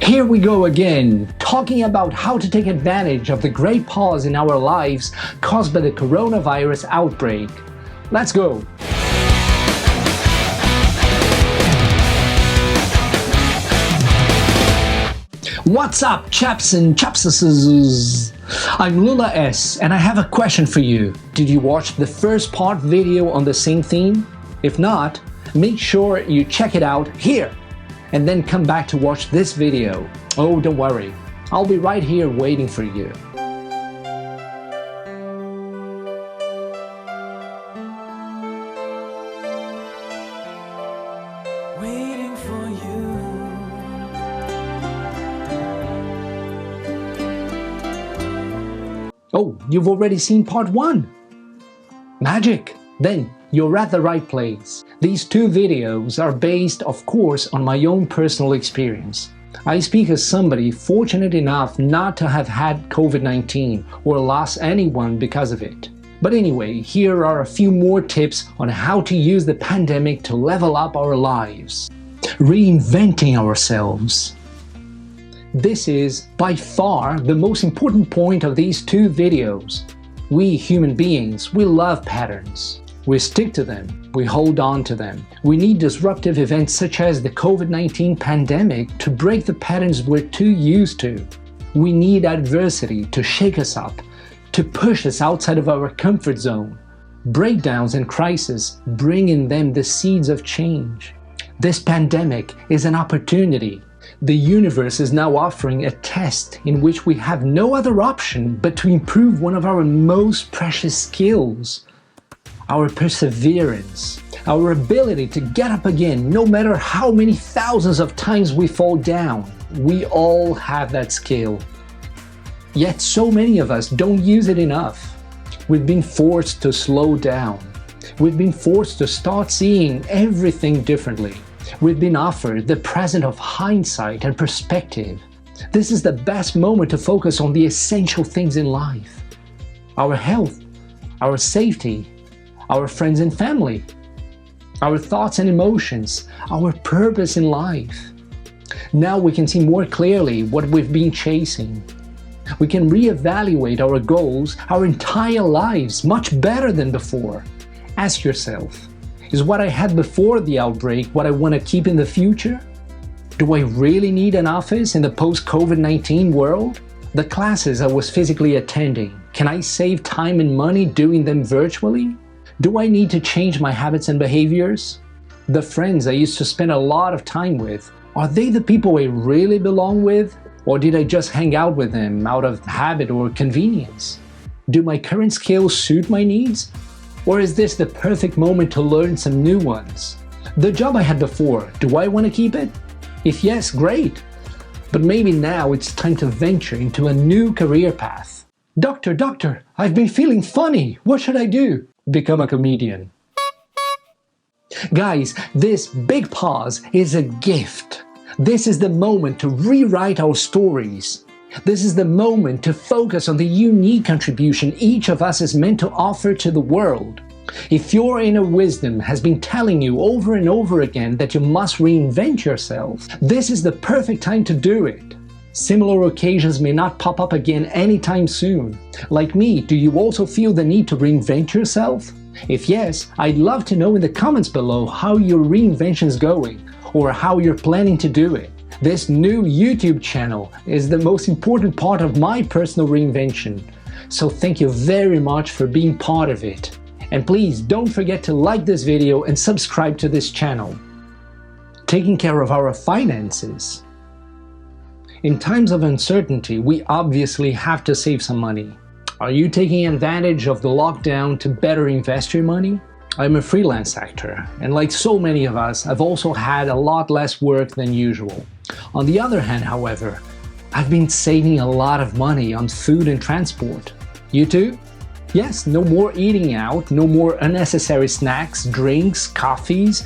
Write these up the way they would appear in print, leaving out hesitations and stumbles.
Here we go again, talking about how to take advantage of the great pause in our lives caused by the coronavirus outbreak. Let's go! What's up, chaps and chapsuses? I'm Lula S, and I have a question for you. Did you watch the first part video on the same theme? If not, make sure you check it out here, and then come back to watch this video. Oh, don't worry, I'll be right here waiting for you. Waiting for you. Oh, you've already seen part 1? Magic! Then you're at the right place. These 2 videos are based, of course, on my own personal experience. I speak as somebody fortunate enough not to have had COVID-19 or lost anyone because of it. But anyway, here are a few more tips on how to use the pandemic to level up our lives. Reinventing ourselves. This is, by far, the most important point of these 2 videos. We human beings, we love patterns. We stick to them, we hold on to them. We need disruptive events such as the COVID-19 pandemic to break the patterns we're too used to. We need adversity to shake us up, to push us outside of our comfort zone. Breakdowns and crises bring in them the seeds of change. This pandemic is an opportunity. The universe is now offering a test in which we have no other option but to improve one of our most precious skills. Our perseverance, our ability to get up again no matter how many thousands of times we fall down. We all have that skill. Yet so many of us don't use it enough. We've been forced to slow down. We've been forced to start seeing everything differently. We've been offered the present of hindsight and perspective. This is the best moment to focus on the essential things in life. Our health, our safety, our friends and family, our thoughts and emotions, our purpose in life. Now we can see more clearly what we've been chasing. We can reevaluate our goals, our entire lives, much better than before. Ask yourself, is what I had before the outbreak what I want to keep in the future? Do I really need an office in the post-COVID-19 world? The classes I was physically attending, can I save time and money doing them virtually? Do I need to change my habits and behaviors? The friends I used to spend a lot of time with, are they the people I really belong with? Or did I just hang out with them out of habit or convenience? Do my current skills suit my needs? Or is this the perfect moment to learn some new ones? The job I had before, do I want to keep it? If yes, great. But maybe now it's time to venture into a new career path. Doctor, I've been feeling funny. What should I do? Become a comedian. Guys, this big pause is a gift. This is the moment to rewrite our stories. This is the moment to focus on the unique contribution each of us is meant to offer to the world. If your inner wisdom has been telling you over and over again that you must reinvent yourself, this is the perfect time to do it. Similar occasions may not pop up again anytime soon. Like me, do you also feel the need to reinvent yourself? If yes, I'd love to know in the comments below how your reinvention's going, or how you're planning to do it. This new YouTube channel is the most important part of my personal reinvention, so thank you very much for being part of it. And please don't forget to like this video and subscribe to this channel. Taking care of our finances. In times of uncertainty, we obviously have to save some money. Are you taking advantage of the lockdown to better invest your money? I'm a freelance actor, and like so many of us, I've also had a lot less work than usual. On the other hand, however, I've been saving a lot of money on food and transport. You too? Yes, no more eating out, no more unnecessary snacks, drinks, coffees,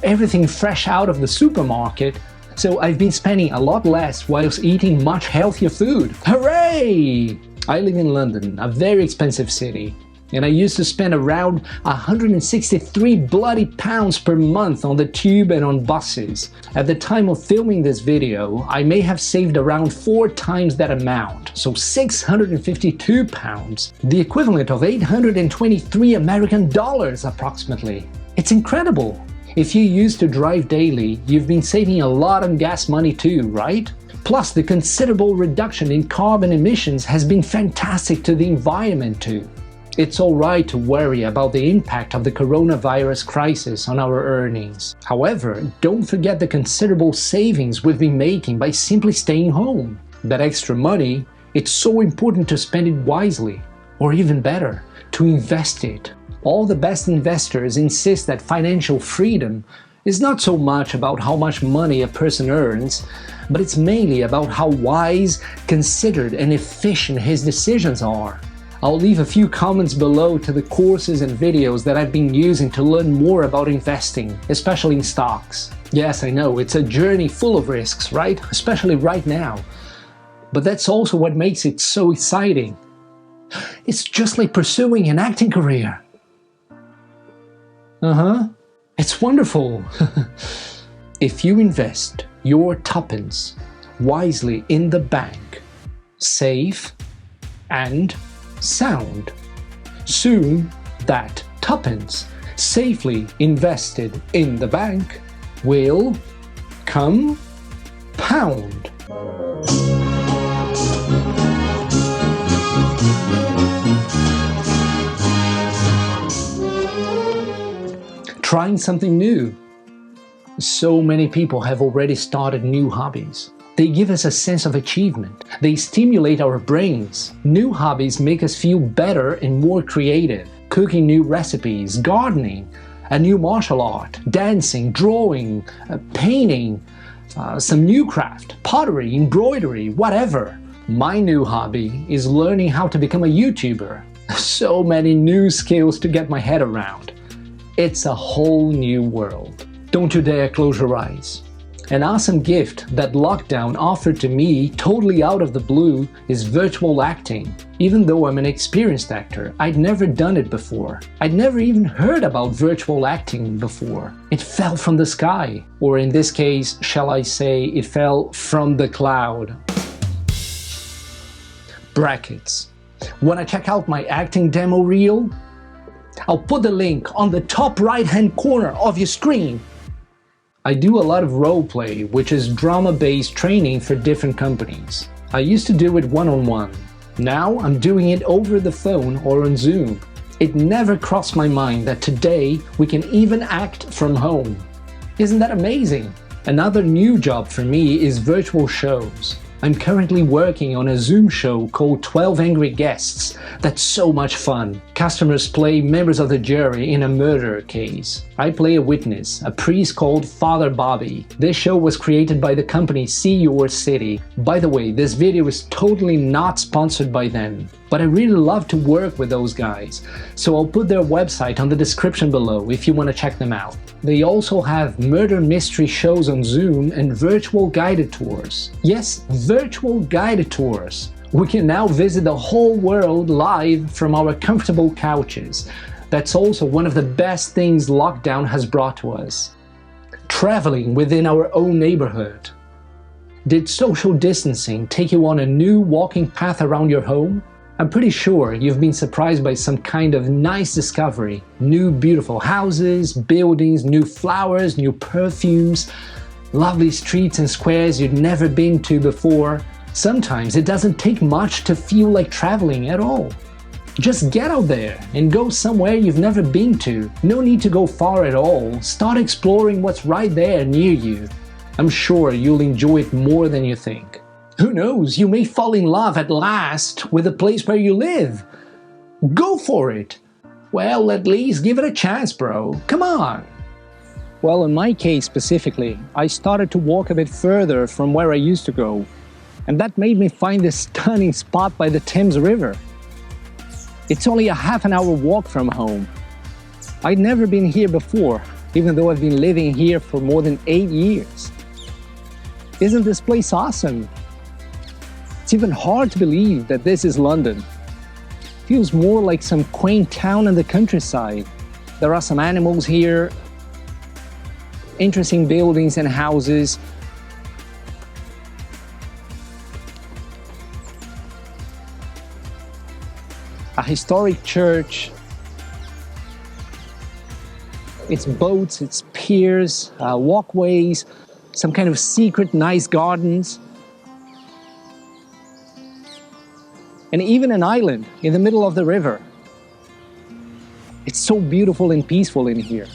everything fresh out of the supermarket. So I've been spending a lot less whilst eating much healthier food. Hooray! I live in London, a very expensive city. and I used to spend around 163 bloody pounds per month on the tube and on buses. At the time of filming this video, I may have saved around 4 times that amount, so 652 pounds, the equivalent of 823 American dollars approximately. It's incredible! If you used to drive daily, you've been saving a lot on gas money too, right? Plus, the considerable reduction in carbon emissions has been fantastic to the environment too. It's alright to worry about the impact of the coronavirus crisis on our earnings. However, don't forget the considerable savings we've been making by simply staying home. That extra money, it's so important to spend it wisely, or even better, to invest it. All the best investors insist that financial freedom is not so much about how much money a person earns, but it's mainly about how wise, considered, and efficient his decisions are. I'll leave a few comments below to the courses and videos that I've been using to learn more about investing, especially in stocks. Yes, I know, it's a journey full of risks, right? Especially right now. But that's also what makes it so exciting. It's just like pursuing an acting career. It's wonderful. If you invest your tuppence wisely in the bank, safe and sound, soon that tuppence safely invested in the bank will compound. Trying something new. So many people have already started new hobbies. They give us a sense of achievement. They stimulate our brains. New hobbies make us feel better and more creative. Cooking new recipes, gardening, a new martial art, dancing, drawing, painting, some new craft, pottery, embroidery, whatever. My new hobby is learning how to become a YouTuber. So many new skills to get my head around. It's a whole new world. Don't you dare close your eyes. An awesome gift that lockdown offered to me totally out of the blue is virtual acting. Even though I'm an experienced actor, I'd never done it before. I'd never even heard about virtual acting before. It fell from the sky. Or in this case, shall I say, it fell from the cloud. Brackets. Wanna check out my acting demo reel? I'll put the link on the top right-hand corner of your screen. I do a lot of roleplay, which is drama-based training for different companies. I used to do it one-on-one. Now I'm doing it over the phone or on Zoom. It never crossed my mind that today we can even act from home. Isn't that amazing? Another new job for me is virtual shows. I'm currently working on a Zoom show called 12 Angry Guests. That's so much fun. Customers play members of the jury in a murder case. I play a witness, a priest called Father Bobby. This show was created by the company See Your City. By the way, this video is totally not sponsored by them, but I really love to work with those guys, so I'll put their website on the description below if you want to check them out. They also have murder mystery shows on Zoom and virtual guided tours. Yes, virtual guided tours. We can now visit the whole world live from our comfortable couches. That's also one of the best things lockdown has brought to us. Traveling within our own neighborhood. Did social distancing take you on a new walking path around your home? I'm pretty sure you've been surprised by some kind of nice discovery. New beautiful houses, buildings, new flowers, new perfumes, lovely streets and squares you'd never been to before. Sometimes it doesn't take much to feel like traveling at all. Just get out there and go somewhere you've never been to. No need to go far at all. Start exploring what's right there near you. I'm sure you'll enjoy it more than you think. Who knows, you may fall in love at last with the place where you live. Go for it. Well, at least give it a chance, bro. Come on. Well, in my case specifically, I started to walk a bit further from where I used to go. And that made me find this stunning spot by the Thames River. It's only a half-an-hour walk from home. I'd never been here before, even though I've been living here for more than 8 years. Isn't this place awesome? It's even hard to believe that this is London. Feels more like some quaint town in the countryside. There are some animals here, interesting buildings and houses. A historic church. It's boats, it's piers, walkways, some kind of secret nice gardens. And even an island in the middle of the river. It's so beautiful and peaceful in here.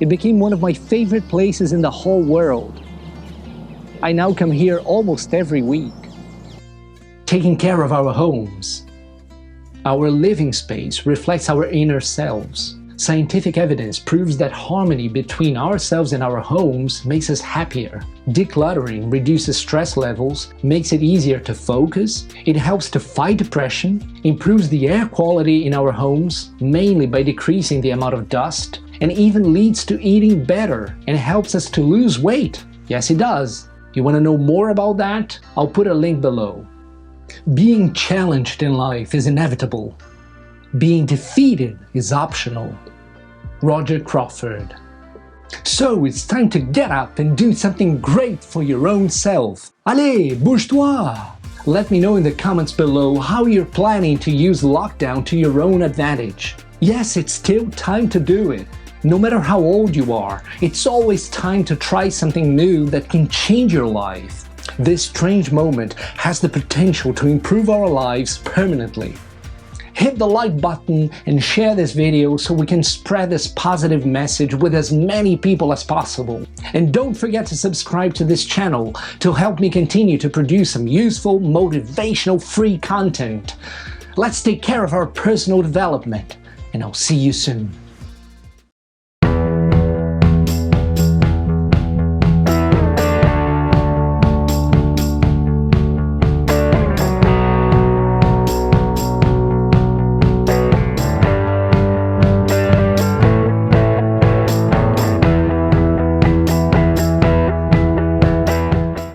It became one of my favorite places in the whole world. I now come here almost every week. Taking care of our homes. Our living space reflects our inner selves. Scientific evidence proves that harmony between ourselves and our homes makes us happier. Decluttering reduces stress levels, makes it easier to focus, it helps to fight depression, improves the air quality in our homes, mainly by decreasing the amount of dust, and even leads to eating better and helps us to lose weight. Yes, it does. You want to know more about that? I'll put a link below. Being challenged in life is inevitable. Being defeated is optional. Roger Crawford. So it's time to get up and do something great for your own self. Allez, bouge-toi! Let me know in the comments below how you're planning to use lockdown to your own advantage. Yes, it's still time to do it. No matter how old you are, it's always time to try something new that can change your life. This strange moment has the potential to improve our lives permanently. Hit the like button and share this video so we can spread this positive message with as many people as possible. And don't forget to subscribe to this channel to help me continue to produce some useful, motivational, free content. Let's take care of our personal development, and I'll see you soon.